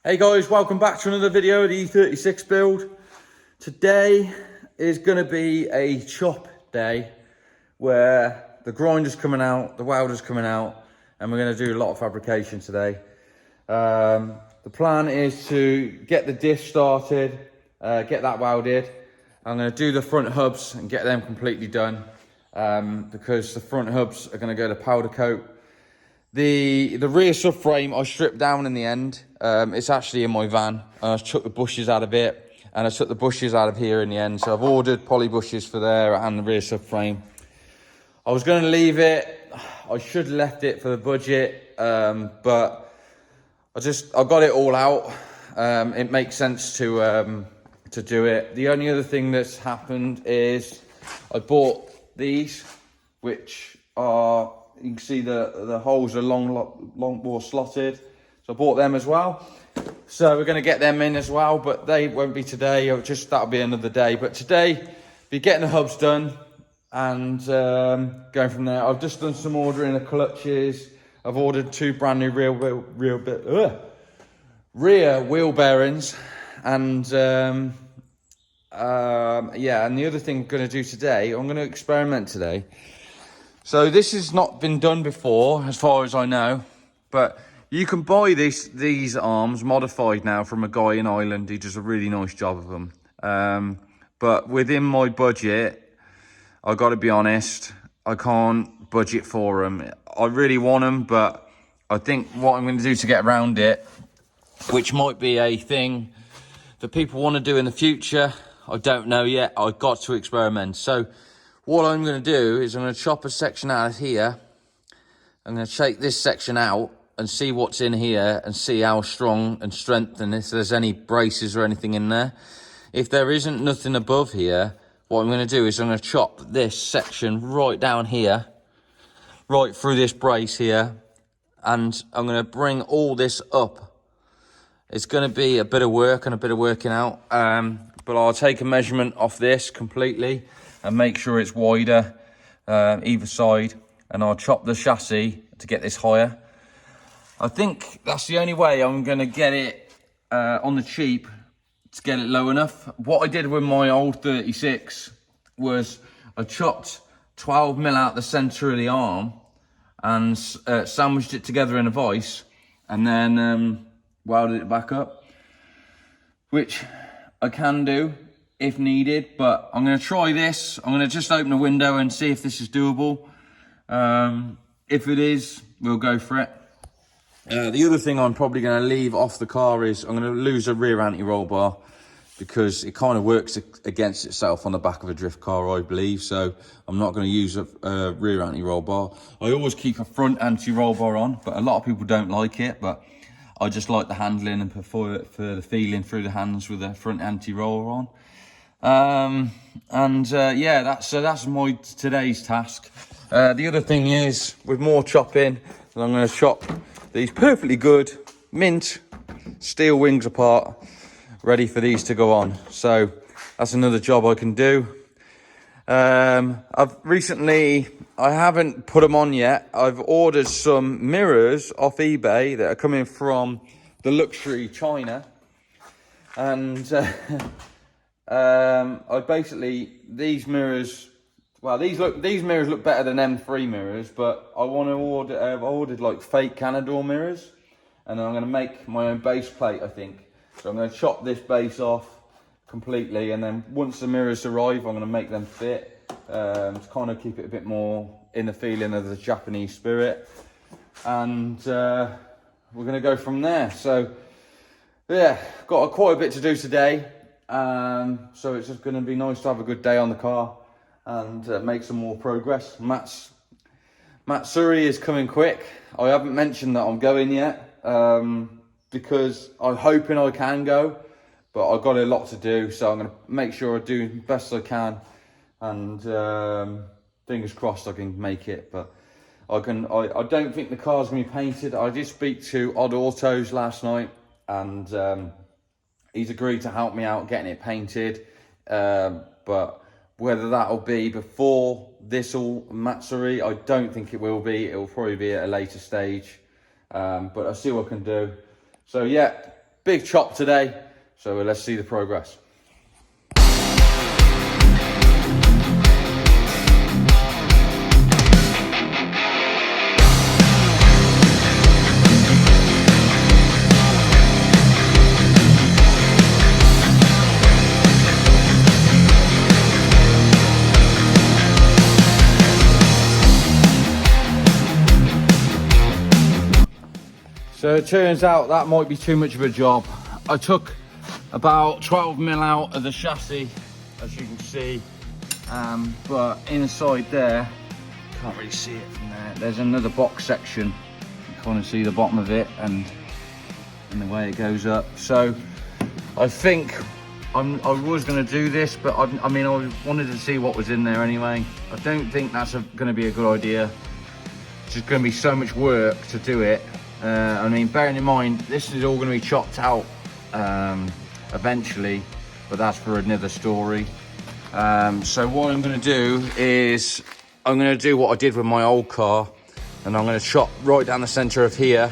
Hey guys, welcome back to another video of the E36 build. Today is going to be a chop day where the grinder's coming out, the welder's coming out, and we're going to do a lot of fabrication today. The plan is to get the diff started, get that welded. I'm going to do the front hubs and get them completely done because the front hubs are going to go to powder coat. The rear subframe I stripped down in the end. It's actually in my van. I took the bushes out of it, and I took the bushes out of here in the end. So I've ordered poly bushes for there and the rear subframe. I was going to leave it. I should have left it for the budget, but I got it all out. It makes sense to do it. The only other thing that's happened is I bought these, which are, you can see the holes are long more slotted. So I bought them as well. So we're going to get them in as well, but they won't be today. That'll be another day. But today, be getting the hubs done and going from there. I've just done some ordering of clutches. I've ordered 2 brand new rear wheel bearings, and yeah. And the other thing I'm going to do today, I'm going to experiment today. So this has not been done before, as far as I know, but you can buy these arms modified now from a guy in Ireland. He does a really nice job of them. But within my budget, I got to be honest, I can't budget for them. I really want them, but I think what I'm going to do to get around it, which might be a thing that people want to do in the future, I don't know yet. I've got to experiment. So what I'm going to do is I'm going to chop a section out of here. I'm going to take this section out and see what's in here and see how strong and strengthened, if there's any braces or anything in there. If there isn't nothing above here, what I'm going to do is I'm going to chop this section right down here, right through this brace here, and I'm going to bring all this up. It's going to be a bit of work and a bit of working out, but I'll take a measurement off this completely and make sure it's wider either side, and I'll chop the chassis to get this higher. I think that's the only way I'm going to get it on the cheap, to get it low enough. What I did with my old 36 was I chopped 12mm out the centre of the arm and sandwiched it together in a vise, and then welded it back up, which I can do if needed, but I'm going to try this. I'm going to just open a window and see if this is doable. If it is, we'll go for it. The other thing I'm probably going to leave off the car is I'm going to lose a rear anti-roll bar, because it kind of works against itself on the back of a drift car, I believe. So I'm not going to use a rear anti-roll bar. I always keep a front anti-roll bar on, but a lot of people don't like it, but I just like the handling and for the feeling through the hands with the front anti-roller on. Yeah, that's my today's task. The other thing is, with more chopping, I'm going to chop these perfectly good mint steel wings apart, ready for these to go on. So that's another job I can do. I haven't put them on yet. I've ordered some mirrors off eBay that are coming from the luxury China, and these mirrors. Well, these mirrors look better than M3 mirrors, but I want to order. I've ordered like fake Canador mirrors, and I'm going to make my own base plate, I think. So I'm going to chop this base off completely, and then once the mirrors arrive, I'm going to make them fit to kind of keep it a bit more in the feeling of the Japanese spirit, and we're going to go from there. So yeah, got quite a bit to do today, so it's just going to be nice to have a good day on the car and make some more progress. Matsuri is coming quick. I haven't mentioned that I'm going yet, because I'm hoping I can go, but I've got a lot to do, so I'm going to make sure I do the best I can, and fingers crossed I can make it. But I don't think the car's going to be painted. I did speak to Odd Autos last night, and he's agreed to help me out getting it painted, but whether that'll be before this all Matsuri, I don't think it will be. It will probably be at a later stage, but I'll see what I can do. So yeah, big chop today, so let's see the progress. So it turns out that might be too much of a job. I took about 12mm out of the chassis, as you can see, but inside there, can't really see it from there, there's another box section. You can't see the bottom of it and the way it goes up. So I think I was going to do this, but I mean, I wanted to see what was in there anyway. I don't think that's going to be a good idea. It's just going to be so much work to do it. I mean, bearing in mind, this is all going to be chopped out eventually, but that's for another story. So what I'm going to do is, I'm going to do what I did with my old car, and I'm going to chop right down the centre of here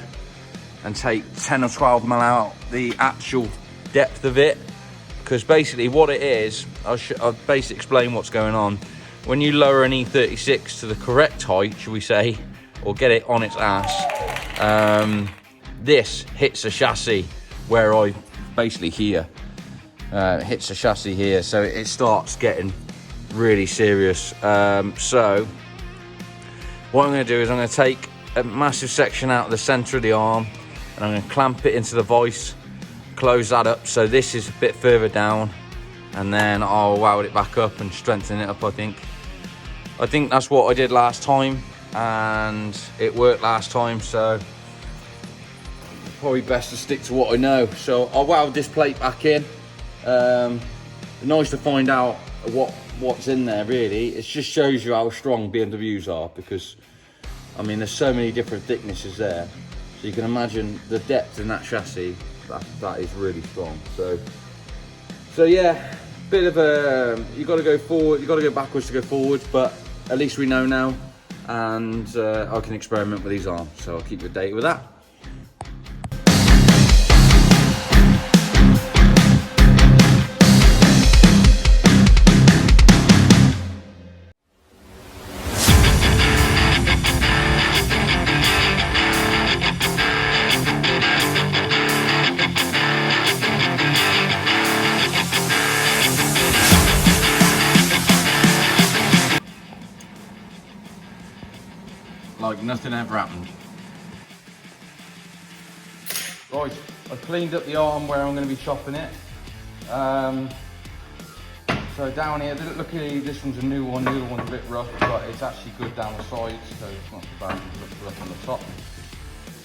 and take 10 or 12mm out the actual depth of it, because basically what it is, I'll basically explain what's going on. When you lower an E36 to the correct height, shall we say, or get it on its ass, this hits the chassis where I basically here hits the chassis here, so it starts getting really serious. So what I'm going to do is I'm going to take a massive section out of the center of the arm, and I'm going to clamp it into the vise, close that up so this is a bit further down, and then I'll weld it back up and strengthen it up. I think that's what I did last time, and it worked last time, so probably best to stick to what I know. So I'll weld this plate back in. Nice to find out what's in there, really. It just shows you how strong BMWs are, because I mean, there's so many different thicknesses there, so you can imagine the depth in that chassis. That is really strong. So yeah, bit of a, you got to go forward, you got to go backwards to go forward, but at least we know now, and I can experiment with these arms, so I'll keep you updated with that. Like nothing ever happened. Right, I've cleaned up the arm where I'm going to be chopping it. So down here, luckily this one's a new one, the other one's a bit rough, but it's actually good down the sides, so it's not too bad. It looks rough on the top.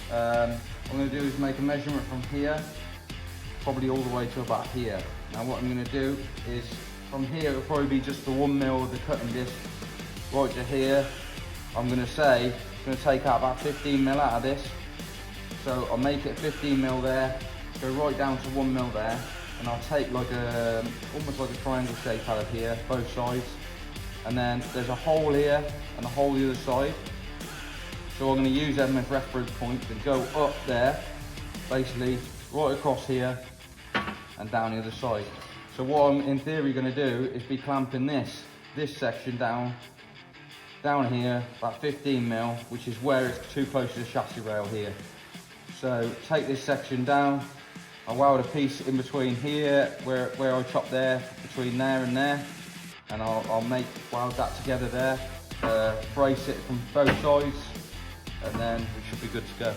What I'm going to do is make a measurement from here, probably all the way to about here. Now what I'm going to do is, from here it'll probably be just the 1mm of the cutting disc, right to here. I'm going to take out about 15mm out of this. So I'll make it 15mm there, go right down to 1mm there, and I'll take like almost like a triangle shape out of here, both sides. And then there's a hole here and a hole the other side. So I'm going to use them as reference points and go up there, basically right across here and down the other side. So what I'm in theory going to do is be clamping this section down here, about 15mm, which is where it's too close to the chassis rail here. So take this section down, I'll weld a piece in between here, where I chop there, between there and there, and I'll weld that together there, brace it from both sides, and then we should be good to go.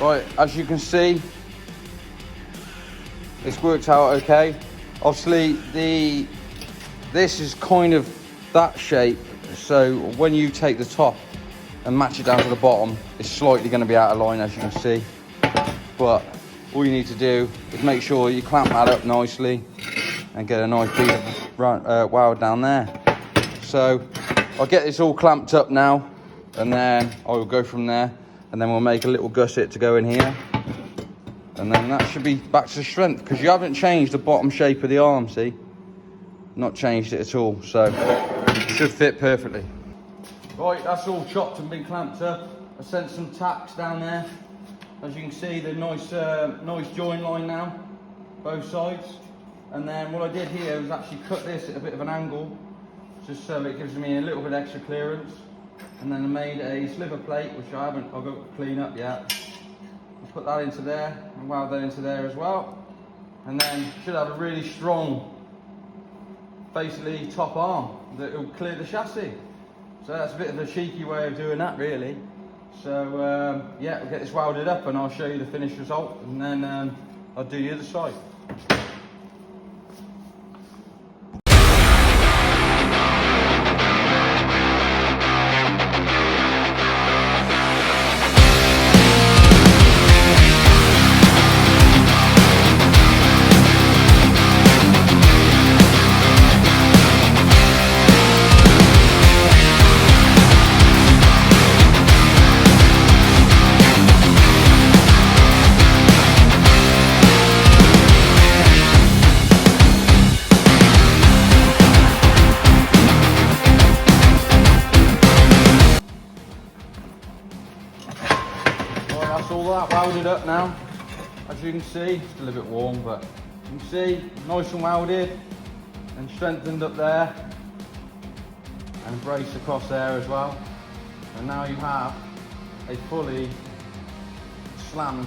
Right, as you can see, it's worked out okay. Obviously, this is kind of that shape, so when you take the top and match it down to the bottom, it's slightly going to be out of line, as you can see. But all you need to do is make sure you clamp that up nicely and get a nice piece of weld down there. So I'll get this all clamped up now, and then I will go from there, and then we'll make a little gusset to go in here, and then that should be back to strength, because you haven't changed the bottom shape of the arm, see? Not changed it at all, so it should fit perfectly. Right, that's all chopped and been clamped up. I sent some tacks down there. As you can see, the nice join line now, both sides. And then what I did here was actually cut this at a bit of an angle, just so it gives me a little bit extra clearance. And then I made a sliver plate, which I've got to clean up yet. I'll put that into there and weld that into there as well. And then should have a really strong, basically top arm that will clear the chassis. So that's a bit of a cheeky way of doing that, really. So yeah, we'll get this welded up and I'll show you the finished result, and then I'll do the other side. That's all that welded up now. As you can see, still a bit warm, but you can see nice and welded and strengthened up there and braced across there as well. And now you have a fully slammed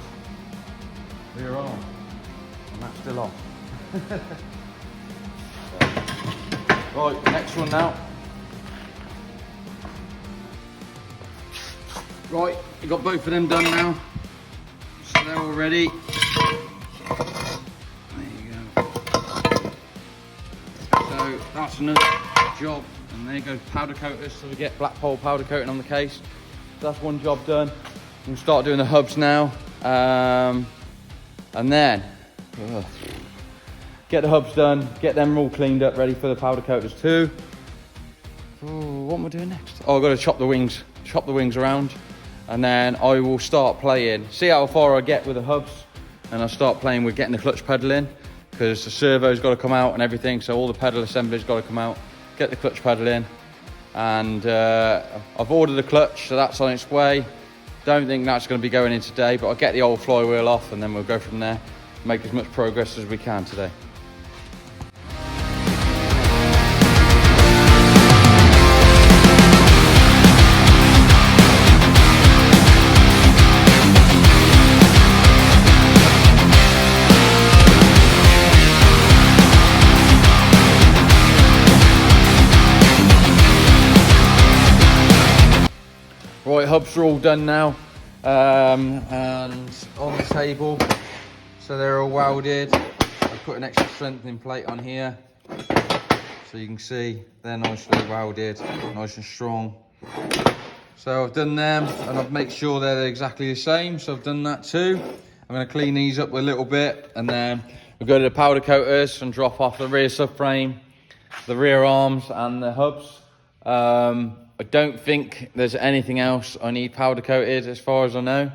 rear arm, and that's still off. Right, next one now. Right, you got both of them done now, so they're all ready. There you go. So that's another job, and there goes powder coaters, so we get black pole powder coating on the case. So that's one job done. We'll start doing the hubs now, and then get the hubs done, get them all cleaned up, ready for the powder coaters too. Ooh, what am I doing next? Oh, I've got to chop the wings around. And then I will start playing, see how far I get with the hubs, and I'll start playing with getting the clutch pedal in, because the servo's got to come out and everything, so all the pedal assembly's got to come out, get the clutch pedal in. And I've ordered the clutch, so that's on its way. Don't think that's going to be going in today, but I'll get the old flywheel off and then we'll go from there, make as much progress as we can today. Right, hubs are all done now, and on the table, so they're all welded. I put an extra strengthening plate on here, so you can see they're nicely welded, nice and strong. So I've done them, and I've made sure they're exactly the same, so I've done that too. I'm going to clean these up a little bit, and then we'll go to the powder coaters and drop off the rear subframe, the rear arms and the hubs. I don't think there's anything else I need powder coated as far as I know.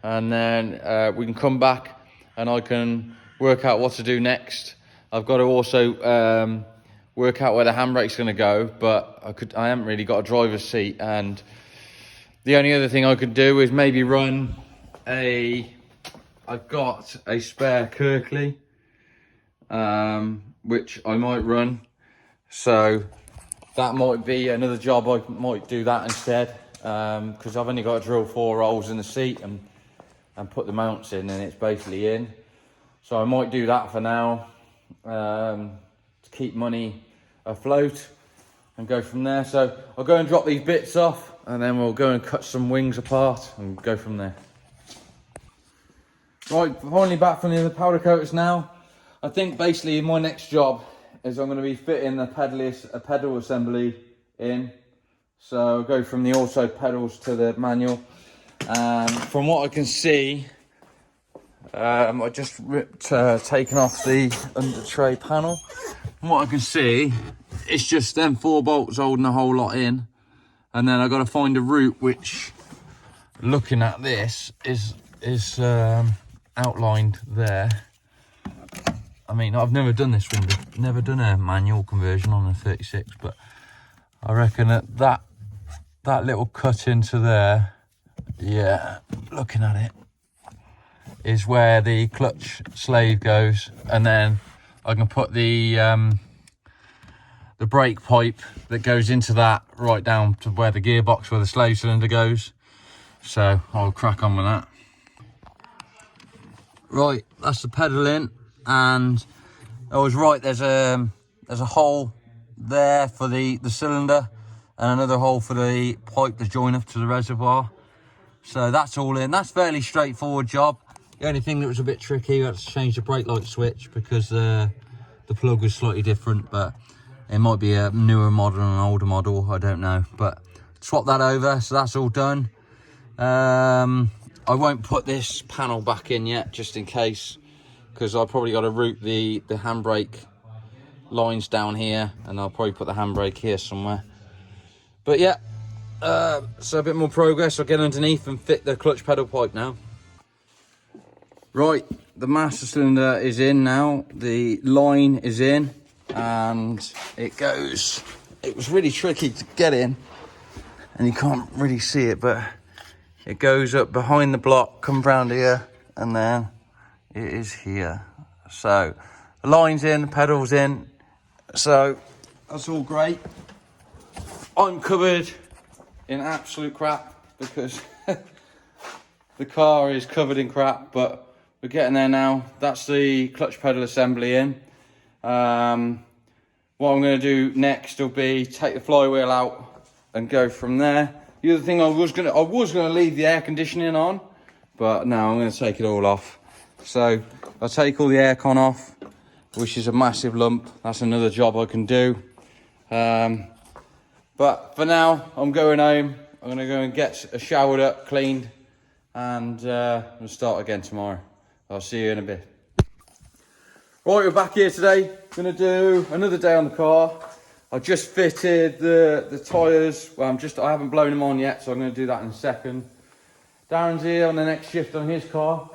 And then we can come back and I can work out what to do next. I've got to also work out where the handbrake's going to go, but I haven't really got a driver's seat. And the only other thing I could do is maybe run I've got a spare Kirkley, which I might run. So that might be another job. I might do that instead, because I've only got to drill 4 holes in the seat and put the mounts in, and it's basically in. So I might do that for now, to keep money afloat and go from there. So I'll go and drop these bits off, and then we'll go and cut some wings apart and go from there. Right, finally back from the other powder coaters now. I think basically my next job is I'm going to be fitting a pedal assembly in. So I'll go from the auto pedals to the manual. From what I can see, I just taken off the under tray panel. And what I can see, it's just them 4 bolts holding the whole lot in. And then I've got to find a route which, looking at this, is outlined there. I mean, I've never done this one, never done a manual conversion on a 36, but I reckon that little cut into there, yeah, looking at it, is where the clutch slave goes, and then I can put the brake pipe that goes into that right down to where the gearbox, where the slave cylinder goes. So I'll crack on with that. Right, that's the pedal in, and I was right, there's a hole there for the cylinder, and another hole for the pipe to join up to the reservoir. So that's all in. That's a fairly straightforward job. The only thing that was a bit tricky, I had to change the brake light switch because the plug was slightly different, but it might be a newer model and an older model, I don't know. But swap that over, so that's all done. I won't put this panel back in yet, just in case, because I've probably got to route the handbrake lines down here, and I'll probably put the handbrake here somewhere. But yeah, so a bit more progress. I'll get underneath and fit the clutch pedal pipe now. Right, the master cylinder is in now, the line is in, and it goes. It was really tricky to get in, and you can't really see it, but it goes up behind the block, comes round here, and then it is here. So the line's in, the pedal's in, so that's all great. I'm covered in absolute crap because the car is covered in crap, but we're getting there now. That's the clutch pedal assembly in. What I'm going to do next will be take the flywheel out and go from there. The other thing I was going to leave the air conditioning on, but no, I'm going to take it all off. So I'll take all the aircon off, which is a massive lump. That's another job I can do. But for now, I'm going home. I'm going to go and get showered up, cleaned, and we'll start again tomorrow. I'll see you in a bit. Right, we're back here today. Going to do another day on the car. I just fitted the tyres. Well, I haven't blown them on yet, so I'm going to do that in a second. Darren's here on the next shift on his car,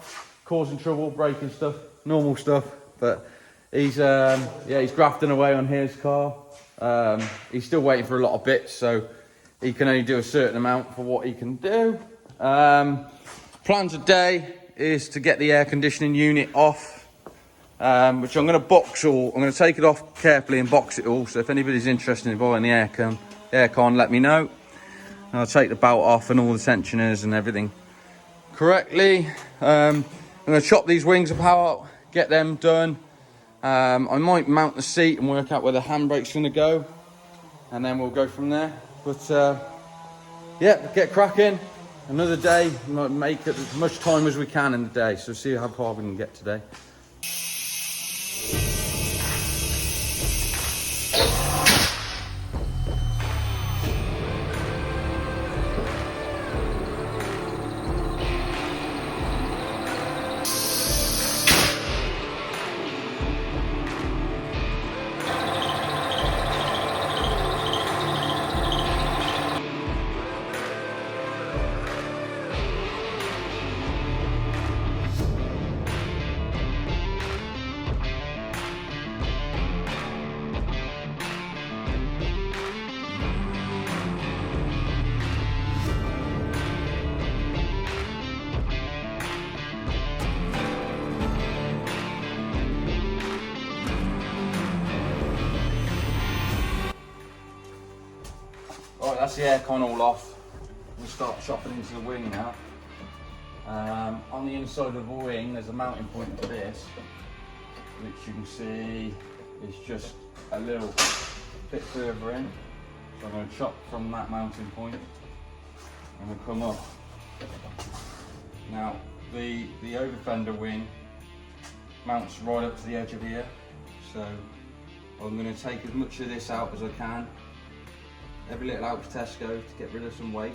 causing trouble, breaking stuff, normal stuff. But he's grafting away on his car. He's still waiting for a lot of bits, so he can only do a certain amount for what he can do. Plan today is to get the air conditioning unit off, which I'm going to box all. I'm going to take it off carefully and box it all. So if anybody's interested in buying the aircon, let me know. And I'll take the belt off and all the tensioners and everything correctly. I'm going to chop these wings apart, get them done. I might mount the seat and work out where the handbrake's going to go, and then we'll go from there. But yeah, get cracking. Another day, might make it as much time as we can in the day, so see how far we can get today. Right, that's the aircon all off. We'll start chopping into the wing now. On the inside of the wing, there's a mounting point for this, which you can see is just a little bit further in. So I'm going to chop from that mounting point and we'll come up. Now, the over fender wing mounts right up to the edge of here, so I'm going to take as much of this out as I can. Every little out to Tesco to get rid of some weight.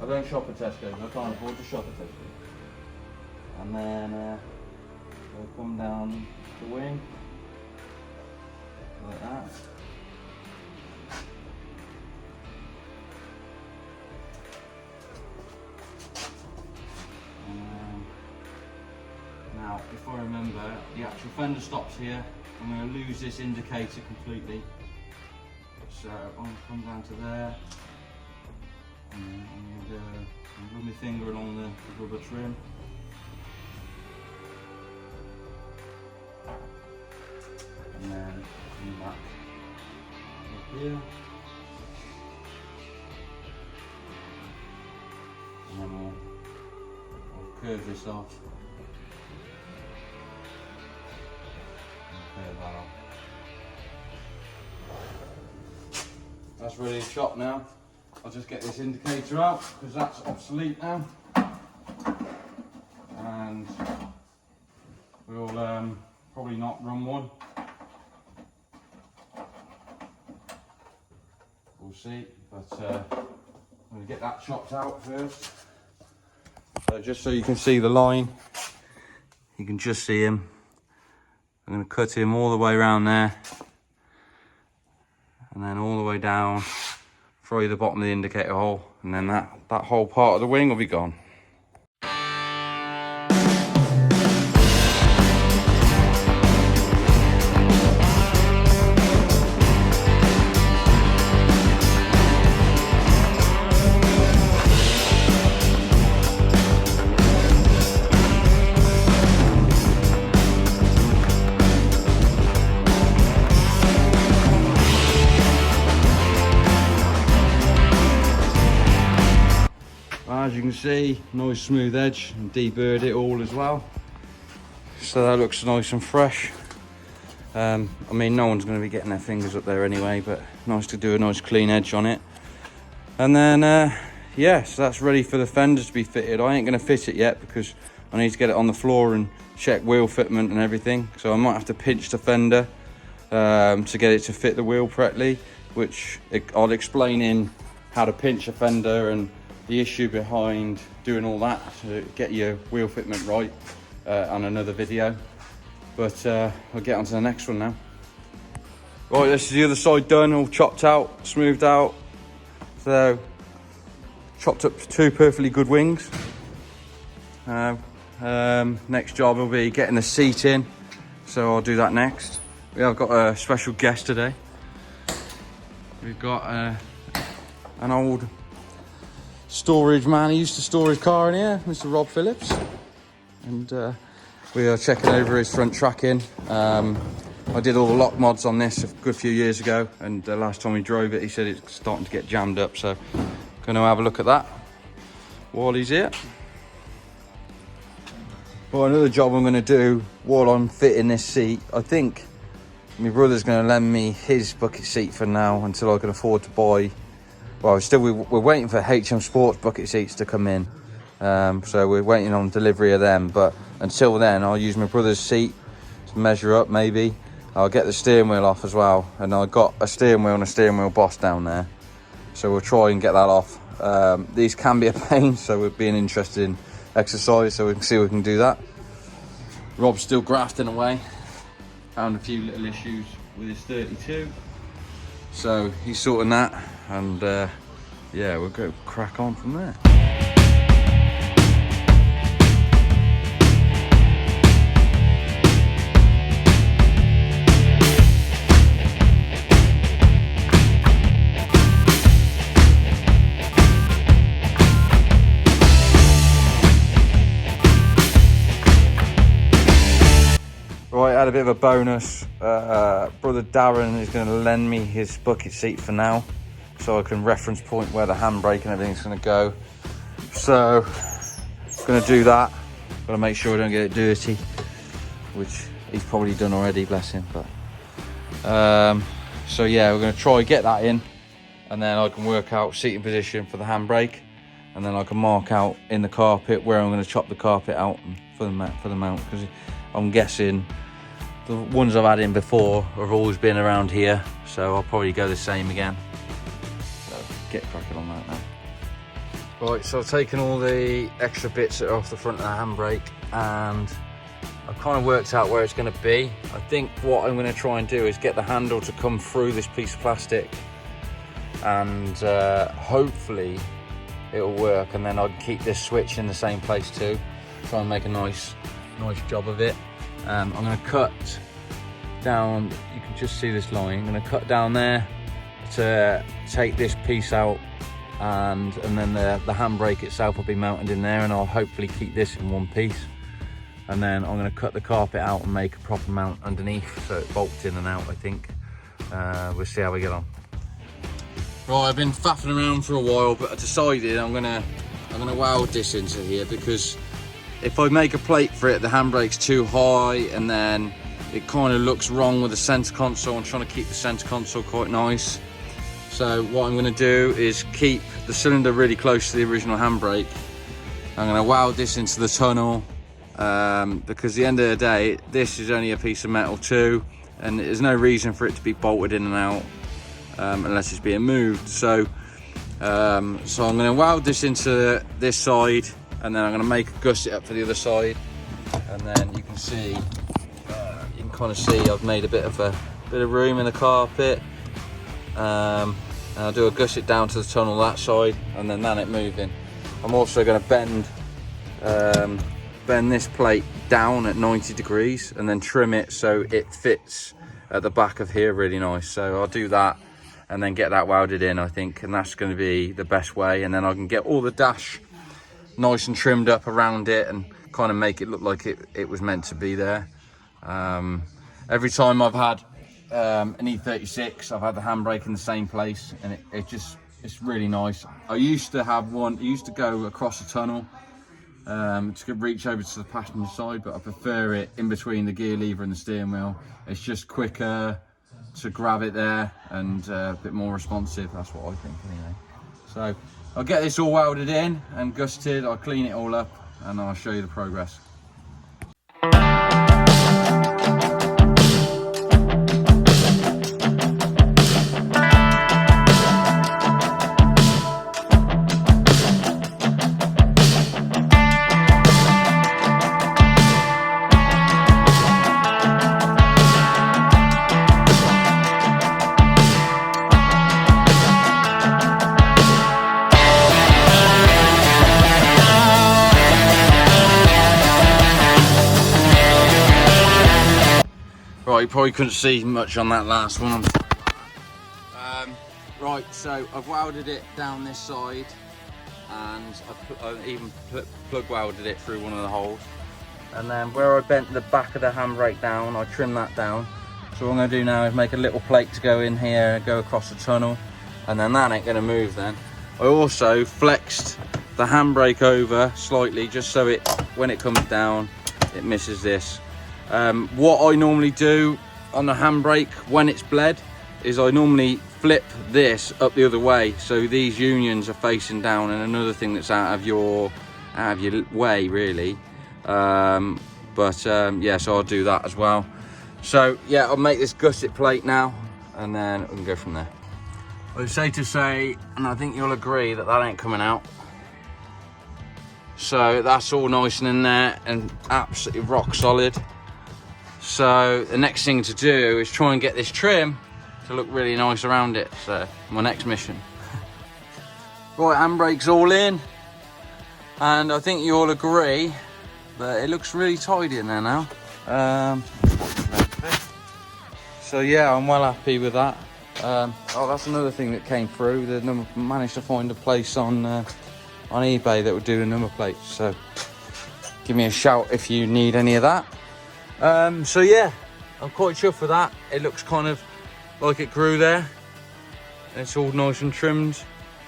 I don't shop at Tesco's, I can't afford to shop at Tesco's. And then we'll come down the wing, like that. Now, if I remember, the actual fender stops here. I'm going to lose this indicator completely. So I'll come down to there. And I'm going to run my finger along the rubber trim. And then come back up here. And then I'll curve this off. That's ready to chop now. I'll just get this indicator out because that's obsolete now. And we'll probably not run one. We'll see, but I'm going to get that chopped out first. So just so you can see the line, you can just see him. I'm going to cut him all the way around there and then all the way down through the bottom of the indicator hole, and then that whole part of the wing will be gone. As you can see, nice smooth edge, and deburred it all as well. So that looks nice and fresh. I mean, no one's going to be getting their fingers up there anyway, but nice to do a nice clean edge on it. And then, yeah, so that's ready for the fender to be fitted. I ain't going to fit it yet because I need to get it on the floor and check wheel fitment and everything. So I might have to pinch the fender to get it to fit the wheel correctly, which I'll explain in how to pinch a fender and the issue behind doing all that to get your wheel fitment right on another video. But I'll get on to the next one now. Right, this is the other side done, all chopped out, smoothed out. So, chopped up 2 perfectly good wings. Next job will be getting the seat in, so I'll do that next. We have got a special guest today. We've got an old storage man. He used to store his car in here, Mr. Rob Phillips, and we are checking over his front tracking. I did all the lock mods on this a good few years ago, and the last time he drove it he said it's starting to get jammed up, so going to have a look at that while he's here. Well, another job I'm going to do while I'm fitting this seat, I think my brother's going to lend me his bucket seat for now until I can afford to buy. Well, we're waiting for HM Sports bucket seats to come in, so we're waiting on delivery of them. But until then, I'll use my brother's seat to measure up. Maybe I'll get the steering wheel off as well, and I got a steering wheel and a steering wheel boss down there, so we'll try and get that off. These can be a pain, so we're being interested in exercise, so we can see if we can do that. Rob's still grafting away. Found a few little issues with his 32, so he's sorting that. And yeah, we'll go crack on from there. Right, I had a bit of a bonus. Brother Darren is going to lend me his bucket seat for now, so I can reference point where the handbrake and everything's going to go. So, going to do that. Got to make sure I don't get it dirty, which he's probably done already, bless him. But so yeah, we're going to try get that in, and then I can work out seating position for the handbrake, and then I can mark out in the carpet where I'm going to chop the carpet out for the mount, because I'm guessing the ones I've had in before have always been around here, so I'll probably go the same again. So get cracking on that now. Right, so I've taken all the extra bits that are off the front of the handbrake, and I've kind of worked out where it's going to be. I think what I'm going to try and do is get the handle to come through this piece of plastic, and hopefully it'll work, and then I can keep this switch in the same place too. Try and make a nice job of it. I'm going to cut down, you can just see this line, I'm going to cut down there to take this piece out, and then the handbrake itself will be mounted in there, and I'll hopefully keep this in one piece. And then I'm going to cut the carpet out and make a proper mount underneath so it bolts in and out, I think. We'll see how we get on. Right, I've been faffing around for a while, but I decided I'm gonna weld this into here, because if I make a plate for it, the handbrake's too high, and then it kind of looks wrong with the center console. I'm trying to keep the center console quite nice. So what I'm going to do is keep the cylinder really close to the original handbrake. I'm going to weld this into the tunnel, because at the end of the day, this is only a piece of metal too, and there's no reason for it to be bolted in and out unless it's being moved. So I'm going to weld this into this side, and then I'm going to make a gusset up for the other side, and then you can see, you can kind of see I've made a bit of room in the carpet. And I'll do a gusset down to the tunnel that side, and then it moving. I'm also going to bend this plate down at 90 degrees and then trim it so it fits at the back of here really nice. So I'll do that and then get that welded in, I think, and that's going to be the best way. And then I can get all the dash nice and trimmed up around it and kind of make it look like it was meant to be there. Every time I've had an E36, I've had the handbrake in the same place, and it's really nice. I used to have one, I used to go across the tunnel to reach over to the passenger side, but I prefer it in between the gear lever and the steering wheel. It's just quicker to grab it there, and a bit more responsive. That's what I think anyway. So I'll get this all welded in and gusseted, I'll clean it all up, and I'll show you the progress. Right, you probably couldn't see much on that last one. Right, so I've welded it down this side, and I've even plug welded it through one of the holes. And then where I bent the back of the handbrake down, I trimmed that down. So what I'm going to do now is make a little plate to go in here and go across the tunnel, and then that ain't going to move then. I also flexed the handbrake over slightly, just so it, when it comes down, it misses this. What I normally do on the handbrake when it's bled is I normally flip this up the other way, so these unions are facing down, and another thing that's out of your way really. Yeah, so I'll do that as well. So yeah, I'll make this gusset plate now, and then we can go from there. I'd say to say, and I think you'll agree that ain't coming out. So that's all nice and in there and absolutely rock solid. So the next thing to do is try and get this trim to look really nice around it. So my next mission. Right, handbrake's all in, and I think you all agree that it looks really tidy in there now. So yeah, I'm well happy with that. Oh, that's another thing that came through. Managed to find a place on eBay that would do the number plates. So give me a shout if you need any of that. So yeah, I'm quite chuffed with that. It looks kind of like it grew there, and it's all nice and trimmed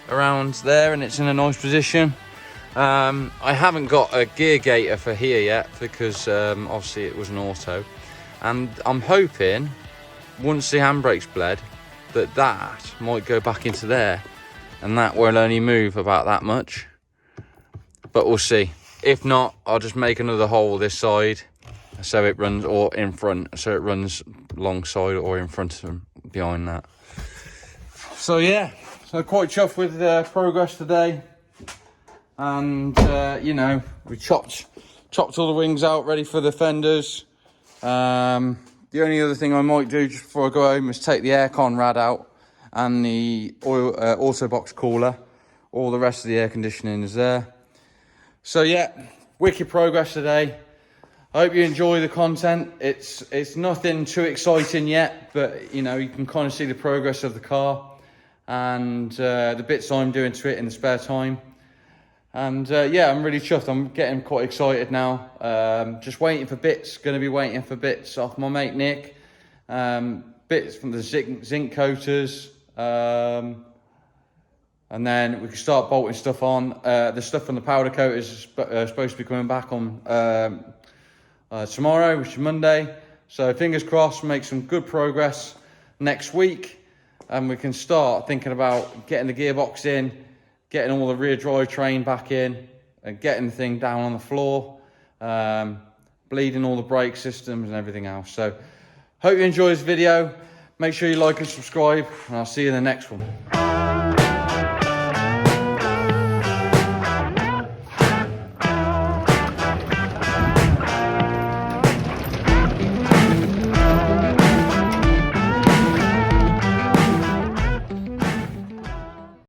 around there, and it's in a nice position. I haven't got a gear gator for here yet, because obviously it was an auto, and I'm hoping once the handbrake's bled that might go back into there, and that will only move about that much, but we'll see. If not, I'll just make another hole this side so it runs, or in front, so it runs alongside or in front of behind that. So yeah, so quite chuffed with the progress today. And, you know, we chopped all the wings out, ready for the fenders. The only other thing I might do just before I go home is take the aircon rad out and the auto box cooler. All the rest of the air conditioning is there. So yeah, wicked progress today. I hope you enjoy the content. It's nothing too exciting yet, but you know, you can kind of see the progress of the car and the bits I'm doing to it in the spare time. And yeah, I'm really chuffed. I'm getting quite excited now. Just waiting for bits. Going to be waiting for bits off my mate Nick. Bits from the zinc coaters. And then we can start bolting stuff on. The stuff from the powder coaters is supposed to be coming back on tomorrow, which is Monday. So fingers crossed, make some good progress next week. And we can start thinking about getting the gearbox in, getting all the rear drivetrain back in, and getting the thing down on the floor, bleeding all the brake systems and everything else. So hope you enjoy this video. Make sure you like and subscribe, and I'll see you in the next one.